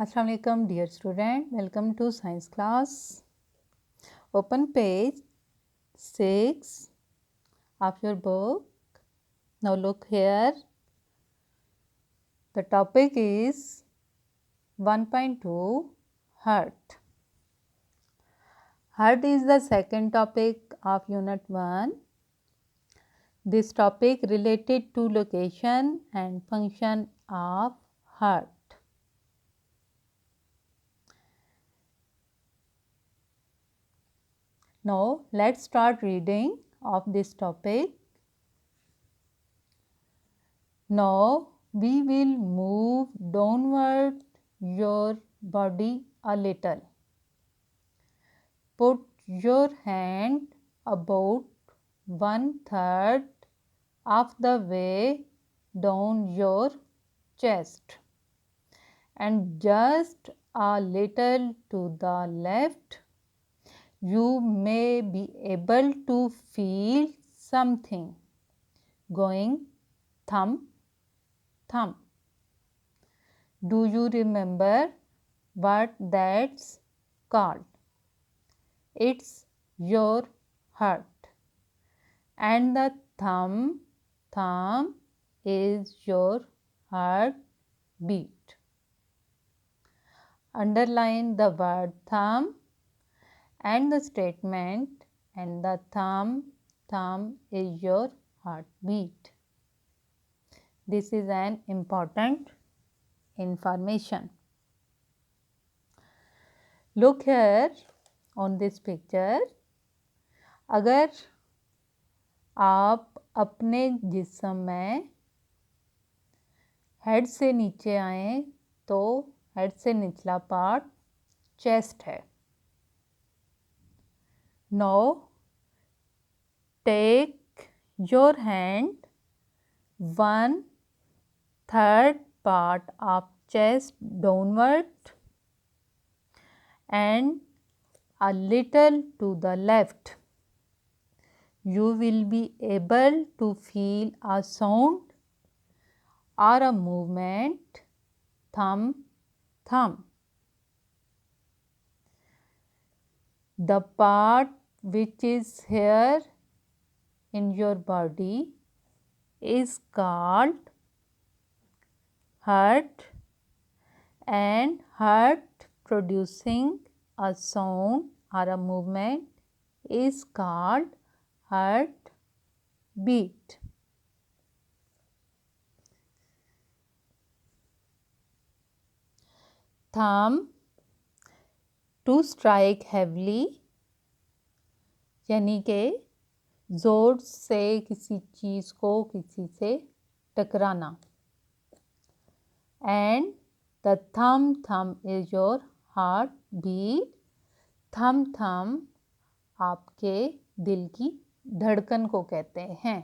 Assalamu alaikum dear student, welcome to science class. Open page 6 of your book. Now look here. The topic is 1.2 heart. Heart is the second topic of unit 1. This topic related to location and function of heart. Now let's start reading of this topic. Now we will move downward your body a little. Put your hand about 1/3 of the way down your chest and just a little to the left. You may be able to feel something going thump, thump. Do you remember what that's called? It's your heart, and the thump is your heart beat. Underline the word thump and the statement, and the thump is your heartbeat. This is an important information. Look here on this picture. अगर आप अपने जिस्म में head से नीचे आए तो head से निचला पार्ट चेस्ट है. Now take your hand 1/3 part of chest downward and a little to the left. You will be able to feel a sound or a movement, thump, thump. The part which is here in your body is called heart, and heart producing a sound or a movement is called heart beat. Thumb, to strike heavily, यानी के जोर से किसी चीज़ को किसी से टकराना. And the thump is your heart beat. Thump आपके दिल की धड़कन को कहते हैं.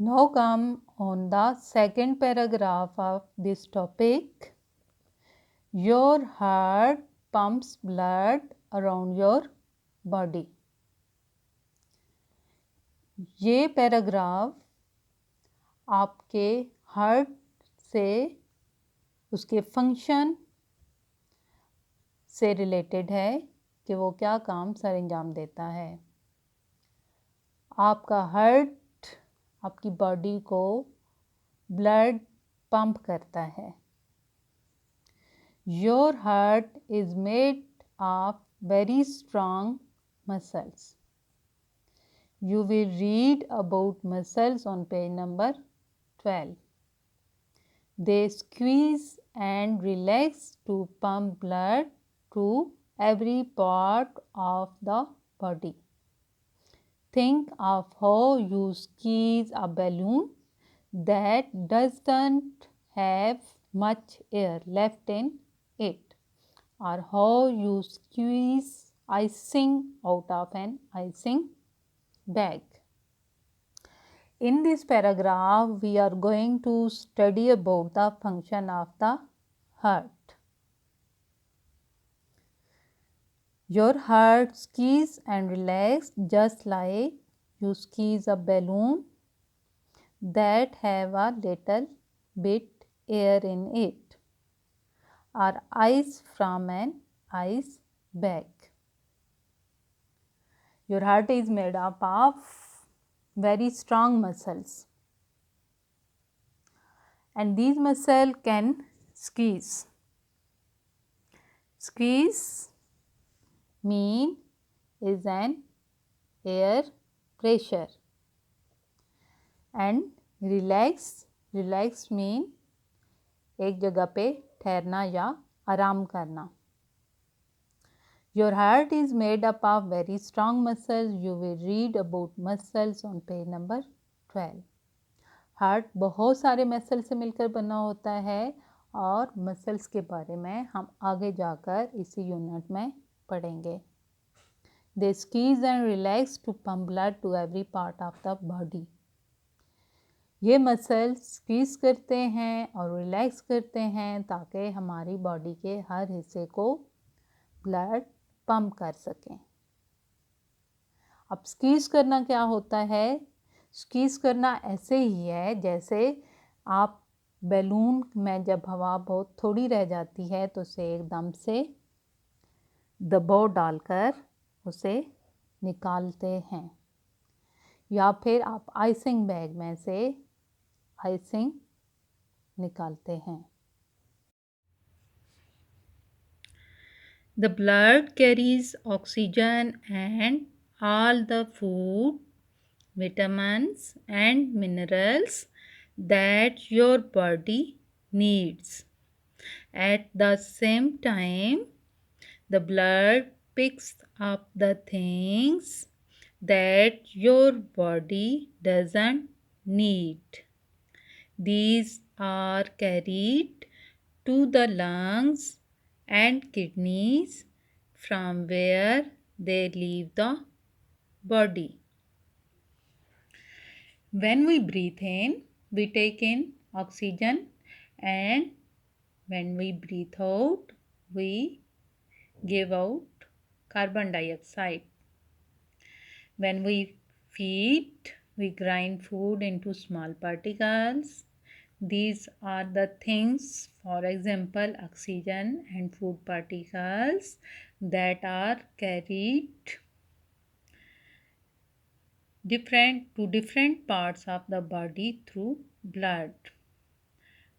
Now come on the second paragraph of this topic. Your heart pumps blood around your body. ये पैराग्राफ आपके हार्ट से उसके फंक्शन से रिलेटेड है कि वो क्या काम सर अंजाम देता है. आपका हार्ट आपकी बॉडी को ब्लड पंप करता है. Your heart is made of very strong muscles. You will read about muscles on page number 12. They squeeze and relax to pump blood to every part of the body. Think of how you squeeze a balloon that doesn't have much air left in it, or how you squeeze icing out of an icing bag. In this paragraph, we are going to study about the function of the heart. Your heart squeeze and relax just like you squeeze a balloon that have a little bit air in it. are ice from an ice bag. Your heart is made up of very strong muscles, and these muscles can squeeze. Squeeze mean is an air pressure, and relax mean एक जगह पे ठहरना या आराम करना. Your heart is made up of very strong muscles. You will read about muscles on page number 12. Heart बहुत सारे muscle से मिलकर बना होता है और मसल्स के बारे में हम आगे जाकर इसी यूनिट में पढ़ेंगे. They squeeze and relax to pump blood to every part of the body. ये मसल स्क्वीज करते हैं और रिलैक्स करते हैं ताकि हमारी बॉडी के हर हिस्से को ब्लड पंप कर सकें. अब स्क्वीज करना क्या होता है? स्क्वीज करना ऐसे ही है जैसे आप बैलून में जब हवा बहुत थोड़ी रह जाती है तो उसे एकदम से दबाव डालकर उसे निकालते हैं, या फिर आप आइसिंग बैग में से आइसिंग निकालते हैं. The blood carries oxygen and all the food, vitamins and minerals that your body needs. At the same time, the blood picks up the things that your body doesn't need. These are carried to the lungs and kidneys from where they leave the body. When we breathe in, we take in oxygen, and when we breathe out, we give out carbon dioxide. When we feed, we grind food into small particles. These are the things, for example, oxygen and food particles that are carried to different parts of the body through blood.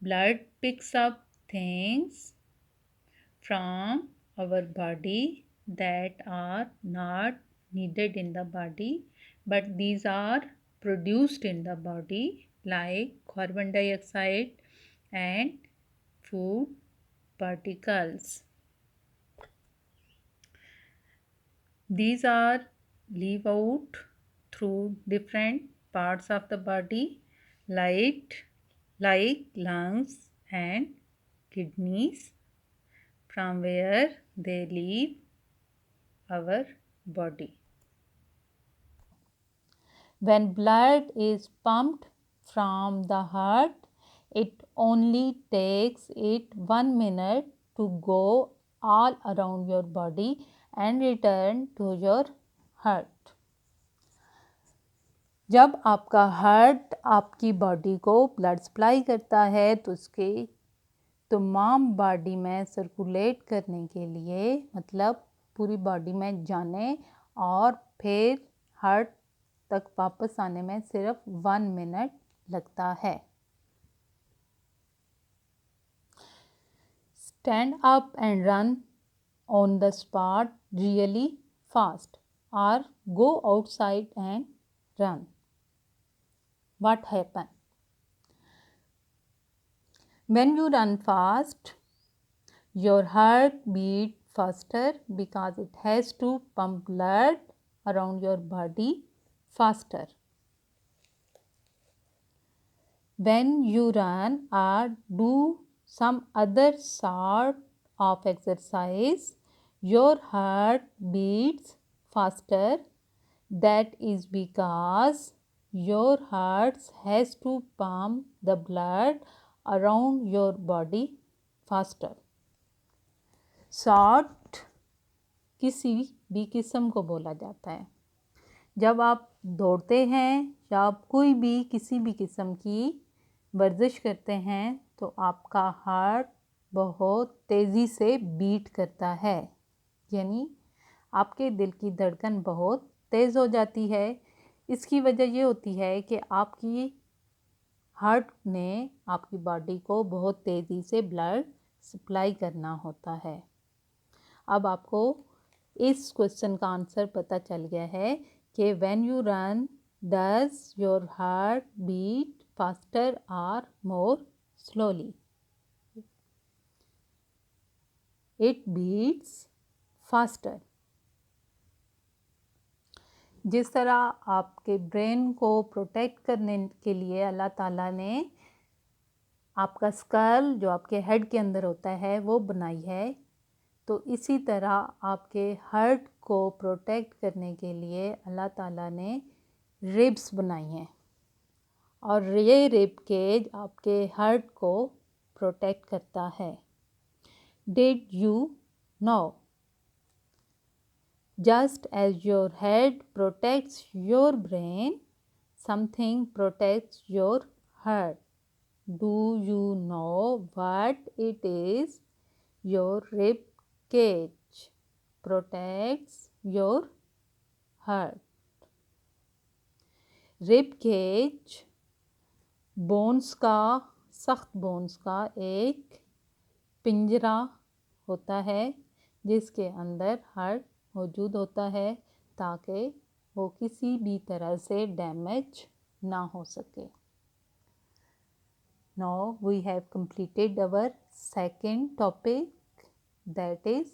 Blood picks up things from our body that are not needed in the body, but these are produced in the body, like carbon dioxide and food particles. These are leave out through different parts of the body, like lungs and kidneys, from where they leave our body. When blood is pumped from the heart, it only takes it 1 minute to go all around your body and return to your heart. जब आपका heart आपकी body को blood supply करता है तो उसके तमाम body में सर्कुलेट करने के लिए, मतलब पूरी बॉडी में जाने और फिर हार्ट तक वापस आने में सिर्फ 1 मिनट लगता है. Stand up and run on the spot really fast, or go outside and run. What happens? When you run fast, your heart beats faster because it has to pump blood around your body faster. When you run or do some other sort of exercise, your heart beats faster. That is because your heart has to pump the blood around your body faster. Short किसी भी किस्म को बोला जाता है. जब आप दौड़ते हैं या आप कोई भी किसी भी किस्म की वर्जिश करते हैं तो आपका हार्ट बहुत तेज़ी से बीट करता है, यानी आपके दिल की धड़कन बहुत तेज़ हो जाती है। इसकी वजह ये होती है कि आपकी हार्ट ने आपकी बॉडी को बहुत तेज़ी से ब्लड सप्लाई करना होता है। अब आपको इस क्वेश्चन का आंसर पता चल गया है कि when you run does your heart beat faster or more slowly? It beats faster. जिस तरह आपके ब्रेन को प्रोटेक्ट करने के लिए अल्लाह ताला ने आपका स्कल जो आपके हेड के अंदर होता है वो बनाई है, तो इसी तरह आपके हार्ट को प्रोटेक्ट करने के लिए अल्लाह ताला ने रिब्स बनाई हैं, और ये रिब केज आपके हार्ट को प्रोटेक्ट करता है। Did you know? Just as your head protects your brain, something protects your heart. Do you know what it is? Your rib cage protects your heart. Rib cage bones का, सख्त bones का एक पिंजरा होता है जिसके अंदर हार्ट मौजूद होता है, ताकि वो किसी भी तरह से डैमेज ना हो सके। Now we have completed our second topic, that is